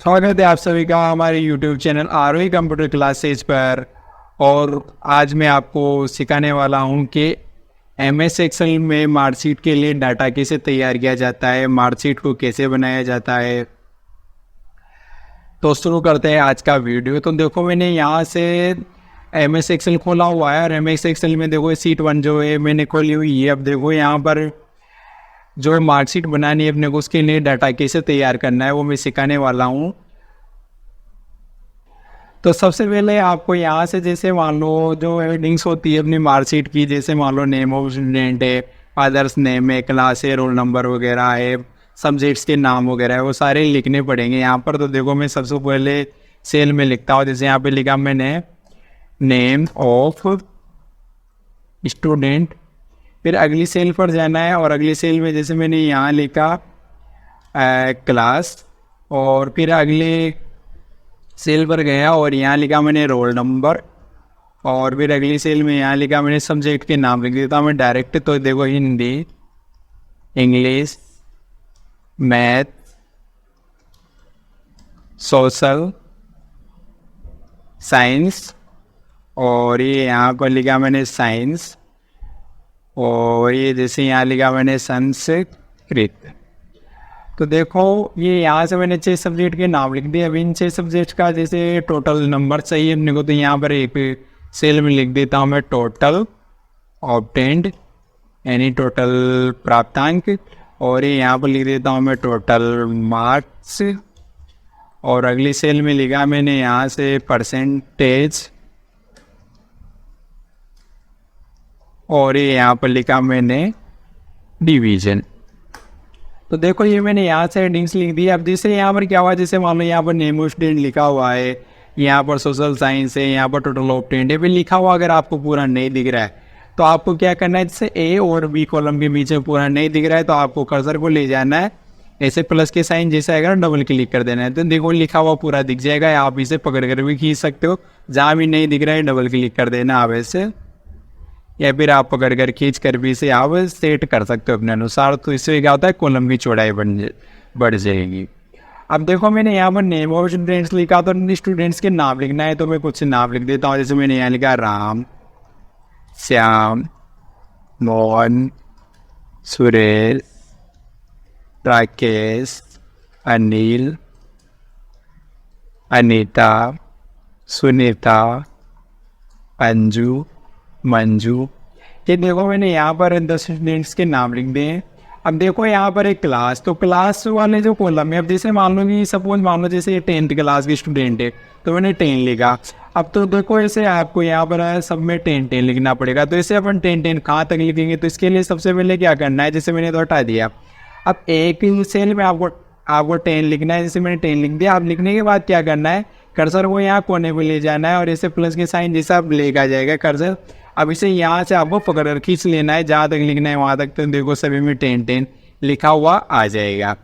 स्वागत है आप सभी का हमारे YouTube चैनल आरोही कंप्यूटर क्लासेज पर। और आज मैं आपको सिखाने वाला हूं कि MS एक्सेल में मार्कशीट के लिए डाटा कैसे तैयार किया जाता है, मार्कशीट को कैसे बनाया जाता है। तो शुरू करते हैं आज का वीडियो। तो देखो, मैंने यहाँ से MS एक्सेल खोला हुआ है और MS एक्सेल में देखो शीट 1 जो है मैंने खोली हुई है। अब देखो यहाँ पर जो मार्कशीट बनानी है अपने को, उसके लिए डाटा कैसे तैयार करना है वो मैं सिखाने वाला हूँ। तो सबसे पहले आपको यहाँ से जैसे मान लो जो हेडिंग्स होती है अपनी मार्कशीट की, जैसे मान लो नेम ऑफ स्टूडेंट है, फादर्स नेम है, क्लास है, रोल नंबर वगैरह है, सब्जेक्ट्स के नाम वगैरह है, वो सारे लिखने पड़ेंगे यहाँ पर। तो देखो मैं सबसे पहले सेल में लिखता हूँ। जैसे यहाँ पे लिखा मैंने नेम ऑफ स्टूडेंट, फिर अगली सेल पर जाना है और अगली सेल में जैसे मैंने यहाँ लिखा क्लास, और फिर अगले सेल पर गया और यहाँ लिखा मैंने रोल नंबर, और फिर अगली सेल में यहाँ लिखा मैंने सब्जेक्ट के नाम लिख देता हूँ मैं डायरेक्ट। तो देखो Hindi, English, math, social science, और ये यहाँ पर लिखा मैंने साइंस, और ये जैसे यहाँ लिखा मैंने संस्कृत। तो देखो ये यहाँ से मैंने 6 सब्जेक्ट के नाम लिख दिए। अब इन 6 सब्जेक्ट का जैसे टोटल नंबर चाहिए अपने को, तो यहाँ पर एक सेल में लिख देता हूँ मैं टोटल ऑब्टेंड, यानी टोटल प्राप्तांक, और ये यहाँ पर लिख देता हूँ मैं टोटल मार्क्स, और अगली सेल में लिखा मैंने यहाँ से परसेंटेज, और ये यहाँ पर लिखा मैंने डिवीजन। तो देखो ये मैंने यहाँ से हेडिंग्स लिख दी। अब जैसे यहाँ पर क्या हुआ, जैसे मान लो यहाँ पर नेम ऑफ स्टूडेंट लिखा हुआ है, यहाँ पर सोशल साइंस है, यहाँ पर टोटल ऑब्टेंड है, फिर लिखा हुआ अगर आपको पूरा नहीं दिख रहा है तो आपको क्या करना है, जैसे ए और बी कॉलम के बीच में पूरा नहीं दिख रहा है तो आपको कर्सर को ले जाना है, ऐसे प्लस के साइन जैसा आएगा डबल क्लिक कर देना है, तो देखो लिखा हुआ पूरा दिख जाएगा। आप इसे पकड़ कर भी खींच सकते हो, जहाँ भी नहीं दिख रहा है डबल क्लिक कर देना आप ऐसे, या फिर आप पकड़ कर खींच कर भी इसे आप सेट कर सकते हो अपने अनुसार। तो इससे क्या होता है, कॉलम की चौड़ाई बढ़ जाएगी। अब देखो मैंने यहाँ पर नेम ऑफ स्टूडेंट्स लिखा, तो स्टूडेंट्स के नाम लिखना है, तो मैं कुछ नाम लिख देता हूँ। जैसे मैंने यहाँ लिखा राम, श्याम, मोहन, सुरेश, राकेश, अनिल, अनीता, सुनीता, अंजू, मंजू। ये देखो मैंने यहाँ पर 10 स्टूडेंट्स के नाम लिख दिए। अब देखो यहाँ पर एक क्लास, तो क्लास वाले जो कॉलम है, अब जैसे मान लो कि सपोज मान लो जैसे ये 10th क्लास के स्टूडेंट है तो मैंने 10 लिखा। अब तो देखो ऐसे आपको यहाँ पर सब में 10 लिखना पड़ेगा, तो ऐसे अपन 10 कहाँ तक लिखेंगे, तो इसके लिए सबसे पहले क्या करना है, जैसे मैंने तो हटा दिया। अब एक ही सेल में आपको 10 लिखना है। जैसे मैंने 10 लिख दिया। अब लिखने के बाद क्या करना है, कर्सर को यहाँ कोने पे ले जाना है और ऐसे प्लस के साइन जैसा अब लेकर जाएगा कर्सर। अब इसे यहाँ से आपको पकड़ कर खींच लेना है, जहाँ तक लिखना है वहाँ तक, तो देखो सभी में 10 लिखा हुआ आ जाएगा।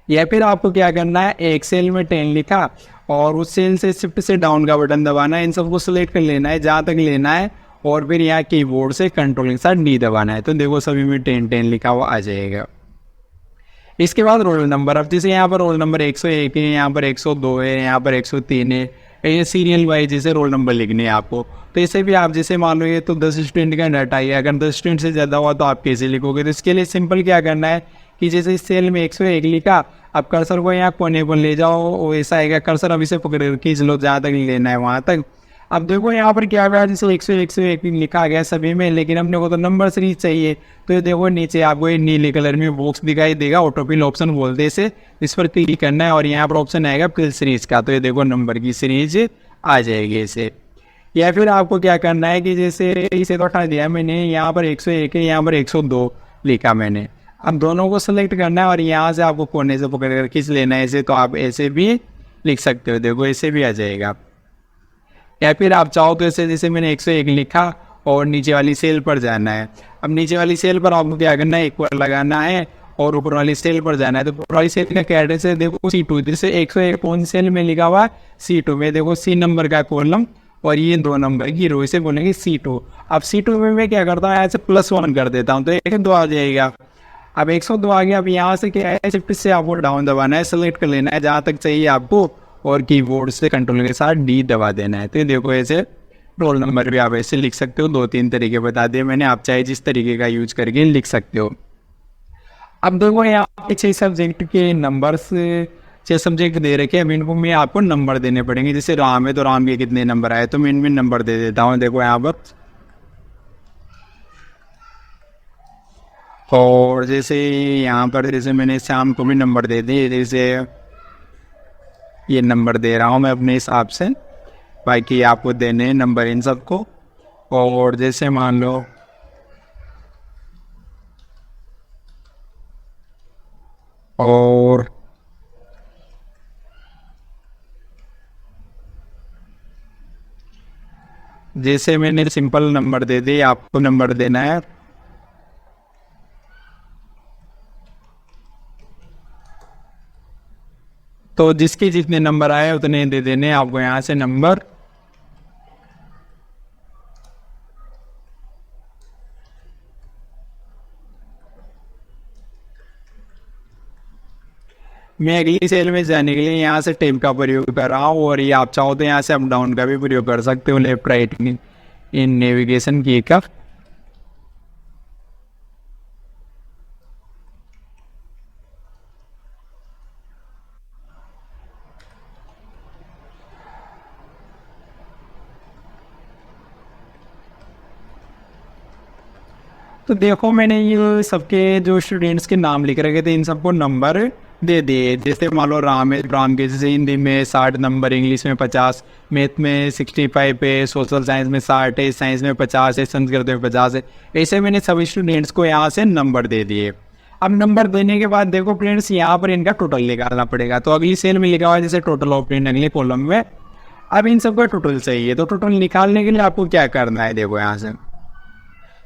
या फिर आपको क्या करना है, एक सेल में 10 लिखा और उस सेल से शिफ्ट से डाउन का बटन दबाना है, इन सबको सेलेक्ट कर लेना है जहाँ तक लेना है, और फिर यहाँ कीबोर्ड से कंट्रोल के साथ डी दबाना है, तो देखो सभी में 10 लिखा हुआ आ जाएगा। इसके बाद रोल नंबर, अब जैसे यहाँ पर रोल नंबर 101 है, यहाँ पर 102 है, यहाँ पर 103 है, ये सीरियल वाइज जैसे रोल नंबर लिखने हैं आपको। तो इसे भी आप जैसे मान लो ये तो 10 स्टूडेंट का डाटा है, अगर 10 स्टूडेंट से ज़्यादा हुआ तो आप कैसे लिखोगे, तो इसके लिए सिंपल क्या करना है कि जैसे इस सेल में 101 लिखा, अब कर्सर को यहाँ कोने पर ले जाओ, वैसा आएगा कर्सर, अब इसे पकड़ कर खींच लो जहाँ तक लेना है वहाँ तक। अब देखो यहाँ पर क्या हुआ, जैसे 101 लिखा गया सभी में, लेकिन अपने को तो नंबर सीरीज चाहिए। तो ये देखो नीचे आपको ये नीले कलर में बॉक्स दिखाई देगा, ऑटोफिल ऑप्शन बोलते इसे, इस पर क्लिक करना है और यहाँ पर ऑप्शन आएगा फिल सीरीज का, तो ये देखो नंबर की सीरीज आ जाएगी इसे। या फिर आपको क्या करना है कि जैसे इसे तो हटा दिया मैंने, यहाँ पर 101 है, यहाँ पर 102 लिखा मैंने। अब दोनों को सेलेक्ट करना है और यहाँ से आपको कोने से पकड़ कर खींच लेना है इसे, तो आप ऐसे भी लिख सकते हो, देखो ऐसे भी आ जाएगा। या फिर आप चाहो तो ऐसे जैसे मैंने 101 लिखा और नीचे वाली सेल पर जाना है। अब नीचे वाली सेल पर आपको क्या करना है, इक्वल लगाना है और ऊपर वाली सेल पर जाना है। तो ऊपर वाली सेल का क्या एड्रेस है, देखो C2, जैसे 101 कौन सेल में लिखा हुआ है, C2 में, देखो C नंबर का कॉलम और ये 2 नंबर की रो, इसे बोलेंगे C2। अब C2 में मैं क्या करता हूँ, ऐसे +1 कर देता हूँ, तो 1 2 आ जाएगा। अब 102 आ गया। अब यहाँ से क्या है, शिफ्ट से आपको डाउन दबाना है, सेलेक्ट कर लेना है जहाँ तक चाहिए आपको, और कीबोर्ड से कंट्रोल के साथ डी दबा देना है। तो ये देखो ऐसे रोल नंबर भी आप ऐसे लिख सकते हो। 2-3 तरीके बता दिए मैंने, आप चाहे जिस तरीके का यूज करके लिख सकते हो। अब देखो यहाँ पे 6 सब्जेक्ट के नंबर्स, 6 सब्जेक्ट दे रखे हैं, अब इनको में आपको नंबर देने पड़ेंगे। जैसे राम है तो राम के कितने नंबर आए, तो मैं इनमें नंबर दे देता हूँ। देखो यहाँ पर, और जैसे यहाँ पर जैसे मैंने श्याम को भी नंबर दे दिए, जैसे ये नंबर दे रहा हूँ मैं अपने हिसाब से, बाकी आपको देने हैं नंबर इन सबको। और जैसे मान लो और जैसे मैंने सिंपल नंबर दे दिए, आपको नंबर देना है। तो जिसके जितने नंबर आए उतने दे देने आपको यहाँ से नंबर। मैं अगली सेल में जाने के लिए यहाँ से टेप का प्रयोग कर रहा हूँ, और ये आप चाहो तो यहाँ से अप डाउन का भी प्रयोग कर सकते हो, लेफ्ट राइट इन नेविगेशन की का। तो देखो मैंने ये सबके जो स्टूडेंट्स के नाम लिख रखे थे, इन सबको नंबर दे दिए। जैसे मान लो राम है, राम के जैसे हिंदी में 60 नंबर, इंग्लिश में 50, मैथ में 65 है, सोशल साइंस में 60 है, साइंस में 50 है, संस्कृत में 50 है। ऐसे मैंने सभी स्टूडेंट्स को यहाँ से नंबर दे दिए। अब नंबर देने के बाद देखो फ्रेंड्स, यहाँ पर इनका टोटल निकालना पड़ेगा। तो अगली सेल में लिखा हुआ है जैसे टोटल ऑफ फ्रेंड अगले कॉलम में। अब इन सबका टोटल चाहिए, तो टोटल निकालने के लिए आपको क्या करना है, देखो यहाँ से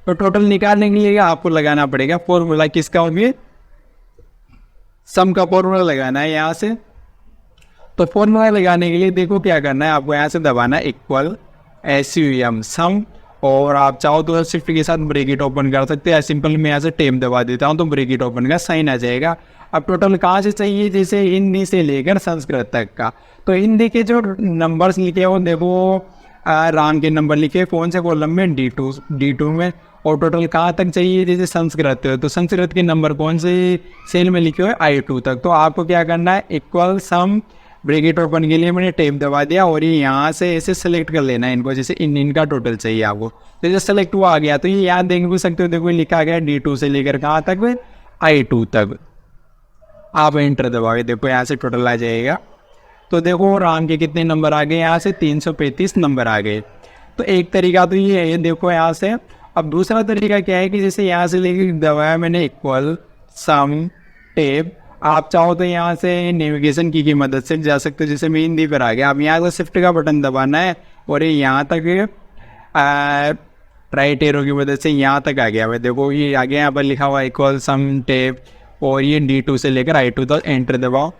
तो टोटल निकालने के लिए आपको लगाना पड़ेगा फॉर्मूला, किसका होगी, सम का फॉर्मूला लगाना है यहाँ से। तो फॉर्मूला लगाने के लिए देखो क्या करना है, आपको यहाँ से दबाना इक्वल SUM सम, और आप चाहो तो शिफ्ट के साथ ब्रैकेट ओपन कर सकते हैं। सिंपल मैं यहाँ से टेम दबा देता हूँ तो ब्रैकेट ओपन का साइन आ जाएगा। अब टोटल कहाँ से चाहिए, जैसे हिंदी से लेकर संस्कृत तक का। तो हिंदी के जो नंबर्स लिखे हो देखो, राम के नंबर लिखे कौन से कॉलम में, D2 में। और टोटल कहाँ तक चाहिए, जैसे संस्कृत है तो संस्कृत के नंबर कौन से सेल में लिखे हुए, I2 तक। तो आपको क्या करना है, इक्वल सम ब्रैकेट ओपन के लिए मैंने टेप दबा दिया, और ये यहाँ से ऐसे सेलेक्ट कर लेना है इनको, जैसे इनका टोटल चाहिए आपको। तो जैसे सेलेक्ट हुआ आ गया, तो ये याद देख भी सकते हो, देखो लिखा गया D2 से लेकर कहाँ तक, I2 तक। आप एंटर दबाओगे, देखो यहाँ से टोटल आ जाएगा। तो देखो राम के कितने नंबर आ गए, यहाँ से 335 नंबर आ गए। तो एक तरीका तो ये है, देखो यहाँ से। अब दूसरा तरीका क्या है कि जैसे यहाँ से लेके दबाया मैंने इक्वल सम टेप, आप चाहो तो यहाँ से नेविगेशन की मदद से जा सकते हो। जैसे मैं हिंदी पर आ गया, अब यहाँ से शिफ्ट का बटन दबाना है, और ये यहाँ तक राइट एरो की मदद से यहाँ तक आ गया। मैं देखो ये आ गया, यहाँ पर लिखा हुआ इक्वल सम टेप, और ये D2 से लेकर I2 तक, एंटर दबाओ।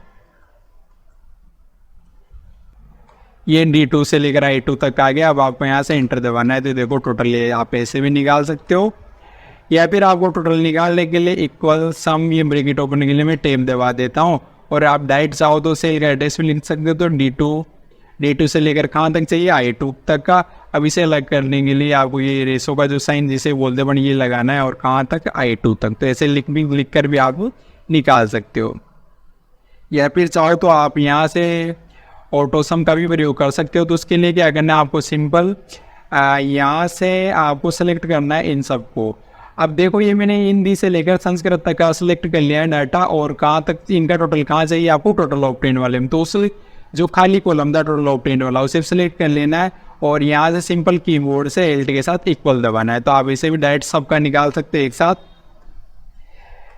ये D2 से लेकर I2 तक आ गया। अब आपको यहाँ से एंटर दबाना है, तो देखो टोटल ये आप ऐसे भी निकाल सकते हो, या फिर आपको टोटल निकालने के लिए इक्वल सम, ये ब्रैकेट ओपन के लिए मैं टेप दबा देता हूँ। और आप डायरेक्ट चाहो तो सेल का एड्रेस भी लिख सकते हो। तो D2 से लेकर कहाँ तक चाहिए, I2 तक का। अब इसे अलग करने के लिए आपको ये रेसो का जो साइन जिसे बोलते बन ये लगाना है, और कहाँ तक, I2 तक। तो ऐसे लिख कर भी आप निकाल सकते हो, या फिर चाहो तो आप यहाँ से ऑटो सम का भी प्रयोग कर सकते हो। तो उसके लिए क्या करना है, आपको सिंपल यहाँ से आपको सेलेक्ट करना है इन सबको। अब देखो ये मैंने हिंदी से लेकर संस्कृत तक का सिलेक्ट कर लिया है डाटा, और कहाँ तक इनका टोटल कहाँ चाहिए आपको, टोटल ऑप्टेन वाले में। तो उस जो खाली कॉलम था टोटल ऑप्टेन वाला, उसे सेलेक्ट कर लेना है, और यहाँ से सिंपल कीबोर्ड से Alt के साथ इक्वल दबाना है। तो आप इसे भी डायरेक्ट सबका निकाल सकते हैं एक साथ,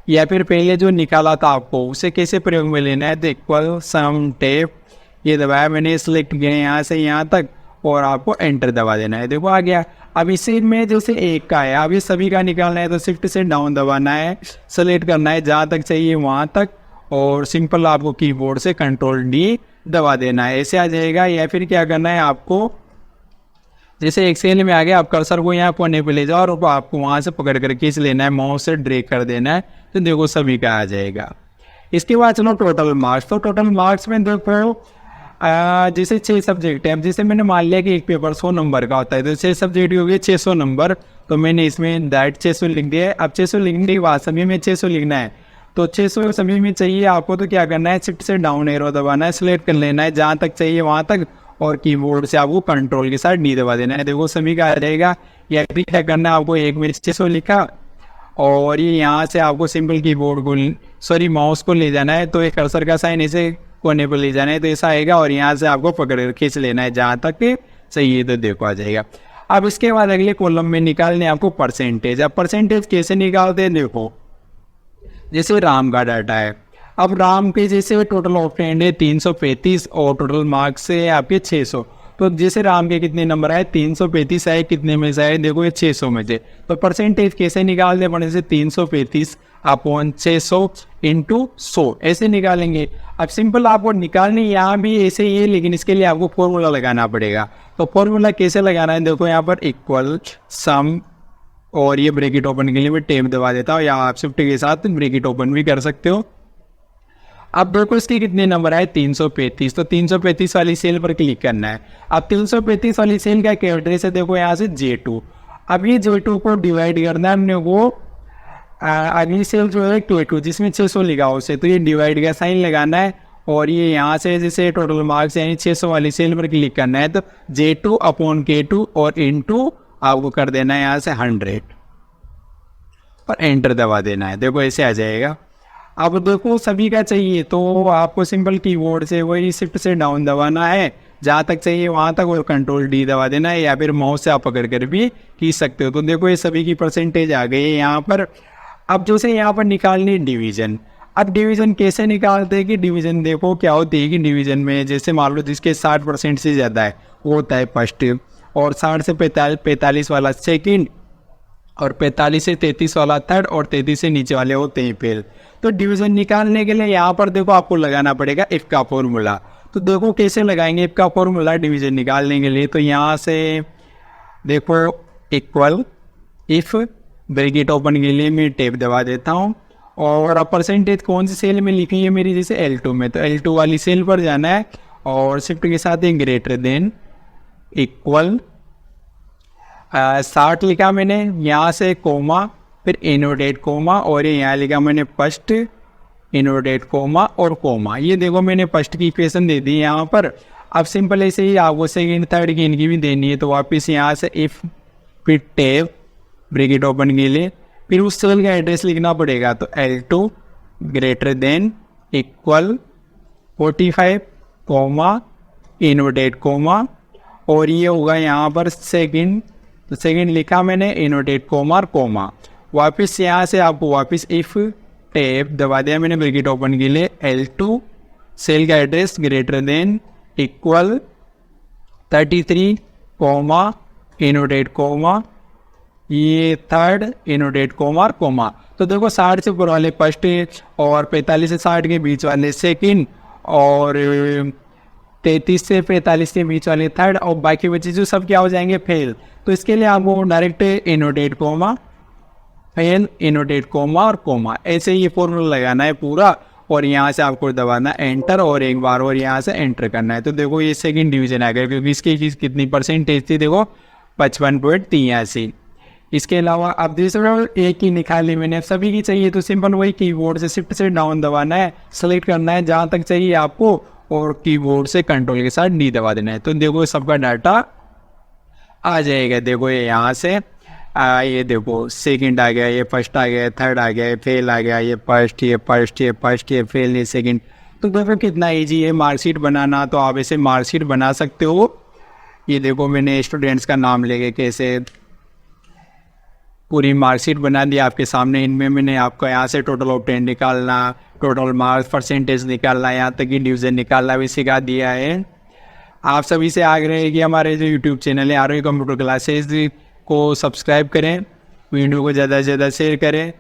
या फिर पहले जो निकाला था आपको उसे कैसे प्रयोग में लेना है। तो इक्वल सम टेप, ये दबाया मैंने, सेलेक्ट किया यहाँ से यहाँ तक, और आपको एंटर दबा देना है, देखो आ गया। अब इसी में जैसे एक का है, अब ये सभी का निकालना है, तो शिफ्ट से डाउन दबाना है, सेलेक्ट करना है जहाँ तक चाहिए वहाँ तक, और सिंपल आपको कीबोर्ड से कंट्रोल D दबा देना है, ऐसे आ जाएगा। या फिर क्या करना है आपको, जैसे एक्सेल में आ गया, आप कर्सर को यहाँ कोने पे ले जाओ, और आपको वहाँ से पकड़ कर खींच लेना है, माउस से ड्रैग कर देना है, तो देखो सभी का आ जाएगा। इसके बाद चलो टोटल मार्क्स। तो टोटल मार्क्स में देखो जैसे 6 सब्जेक्ट है, अब जैसे मैंने मान लिया कि एक पेपर 100 नंबर का होता है, तो 6 सब्जेक्ट हो गए 600 नंबर, तो मैंने इसमें डायरेक्ट 600 लिख दिया है। अब 600 लिखने के बाद सभी में 600 लिखना है, तो 600 सभी में चाहिए आपको, तो क्या करना है, शिफ्ट से डाउन एरो दबाना है, सिलेक्ट कर लेना है जहाँ तक चाहिए वहाँ तक, और कीबोर्ड से आपको कंट्रोल के साथ डी दबा देना है। देखो सभी का आ जाएगा। या फिर क्या करना है आपको, एक में 600 लिखा और ये यहाँ से आपको सिंपल कीबोर्ड को माउस को ले जाना है, तो एक कर्सर का साइन ऐसे कोने पर ले जाना है, तो ऐसा आएगा, और यहाँ से आपको पकड़ कर खींच लेना है जहाँ तक कि सही है, तो देखो आ जाएगा। अब इसके बाद अगले कॉलम में निकालने आपको परसेंटेज। अब परसेंटेज कैसे निकालते हैं, देखो जैसे राम का डाटा है, अब राम के जैसे टोटल ऑप्टेंड है 335 और टोटल मार्क्स है आपके 600, तो जैसे राम के कितने नंबर आए, 335 आए, कितने में से आए, देखो ये 600 में से। तो परसेंटेज कैसे निकालते हैं, पड़े से 335 अपॉन 600 इंटू 100 ऐसे निकालेंगे। अब सिंपल आपको निकालनी यहाँ भी ऐसे ही है, लेकिन इसके लिए आपको फॉर्मूला लगाना पड़ेगा। तो फॉर्मूला कैसे लगाना है, देखो यहाँ पर इक्वल सम, और ये ब्रैकेट ओपन के लिए मैं टेप दबा देता हूँ, या आप शिफ्ट के साथ ब्रैकेट ओपन भी कर सकते हो। अब देखो इसके कितने नंबर आए, 335, तो 335 वाली सेल पर क्लिक करना है। अब 335 वाली सेल का एड्रेस है, देखो यहाँ से J2। अब ये J2 को डिवाइड करना है हमने, वो अगली सेल जो है Q2 जिसमें 600 लिखा हो उसे, तो ये डिवाइड का साइन लगाना है, और ये यहाँ से जैसे टोटल मार्क्स यानी 600 वाली सेल पर क्लिक करना है, तो J2 अपॉन K2 और इंटू आपको कर देना है यहाँ से 100 और एंटर दबा देना है। देखो ऐसे आ जाएगा। अब देखो सभी का चाहिए, तो आपको सिंपल कीबोर्ड से वही शिफ्ट से डाउन दबाना है जहाँ तक चाहिए वहाँ तक, और कंट्रोल डी दबा देना है, या फिर माउस से आप पकड़ कर भी खींच सकते हो। तो देखो ये सभी की परसेंटेज आ गई है यहाँ पर। अब जो से यहाँ पर निकालनी डिवीज़न। अब डिवीज़न कैसे निकालते हैं कि डिवीज़न देखो क्या होती है कि डिवीज़न में जैसे मान लो जिसके 60% से ज़्यादा है वो होता है फर्स्ट, और 60 से 45 वाला सेकंड, और 45 से 33 वाला थर्ड, और 33 से नीचे वाले होते हैं फेल। तो डिवीज़न निकालने के लिए यहाँ पर देखो आपको लगाना पड़ेगा इफ का फॉर्मूला। तो देखो कैसे लगाएंगे इफ का फॉर्मूला डिवीज़न निकालने के लिए, तो यहाँ से देखो इक्वल इफ ब्रैकेट ओपन के लिए मैं टेप दबा देता हूँ, और अब परसेंटेज कौन सी सेल में लिखी है मेरी, जैसे L2 में, तो L2 वाली सेल पर जाना है, और शिफ्ट के साथ एक ग्रेटर देन इक्वल 60 लिखा मैंने, यहाँ से कोमा, फिर इनवर्टेड कोमा, और ये यहाँ लिखा मैंने फर्स्ट इनवर्टेड कोमा और कोमा। ये देखो मैंने फर्स्ट की इक्वेशन दे दी यहाँ पर। अब सिंपल ऐसे ही आपको सेकंड थर्ड की इनकी भी देनी है, तो वापस यहाँ से इफ फिर टेप ब्रैकेट ओपन के लिए, फिर उस सेल का एड्रेस लिखना पड़ेगा, तो L2 greater than equal 45 comma inverted comma, और ये होगा यहाँ पर सेकंड, तो सेकंड लिखा मैंने इनवर्टेड कोमा और कोमा। वापस यहाँ से आपको वापस इफ टेप दबा दिया मैंने ब्रैकेट ओपन के लिए, L2 सेल का address greater than equal 33 comma inverted comma, ये थर्ड इनवर्टेड कोमा और कोमा। तो देखो 60 से ऊपर वाले फर्स्ट, और 45 से 60 के बीच वाले सेकंड, और 33 से 45 के बीच वाले थर्ड, और बाकी बच्चे जो सब क्या हो जाएंगे फेल। तो इसके लिए आपको direct inverted comma fail inverted comma और कोमा ऐसे ये फॉर्मूला लगाना है पूरा, और यहाँ से आपको दबाना एंटर, और एक बार और यहाँ से एंटर करना है। तो देखो ये सेकंड डिवीजन आ गया, क्योंकि इसकी कितनी परसेंटेज थी, देखो 55.83। इसके अलावा अब दूसरा एक ही निकाली मैंने, अब सभी की चाहिए तो सिंपल वही कीबोर्ड से शिफ्ट से डाउन दबाना है, सेलेक्ट करना है जहाँ तक चाहिए आपको, और कीबोर्ड से कंट्रोल के साथ डी दबा देना है। तो देखो सबका डाटा आ जाएगा। देखो ये यहाँ से ये देखो सेकंड आ गया, ये फर्स्ट आ गया, थर्ड आ गया, ये फेल आ गया, ये फर्स्ट, ये फर्स्ट, ये फर्स्ट, ये फेल, ये सेकंड। तो देखो कितना इजी है मार्कशीट बनाना। तो आप ऐसे मार्कशीट बना सकते हो। ये देखो मैंने स्टूडेंट्स का नाम लेके कैसे पूरी मार्कशीट बना दी आपके सामने। इनमें मैंने आपको यहाँ से टोटल ऑफ 10 निकालना, टोटल मार्क्स परसेंटेज निकालना, यहाँ तक कि डिवीज़न निकालना भी सिखा दिया है। आप सभी से आग्रह है कि हमारे जो यूट्यूब चैनल है आरोही कंप्यूटर क्लासेज को सब्सक्राइब करें, वीडियो को ज़्यादा से ज़्यादा शेयर करें,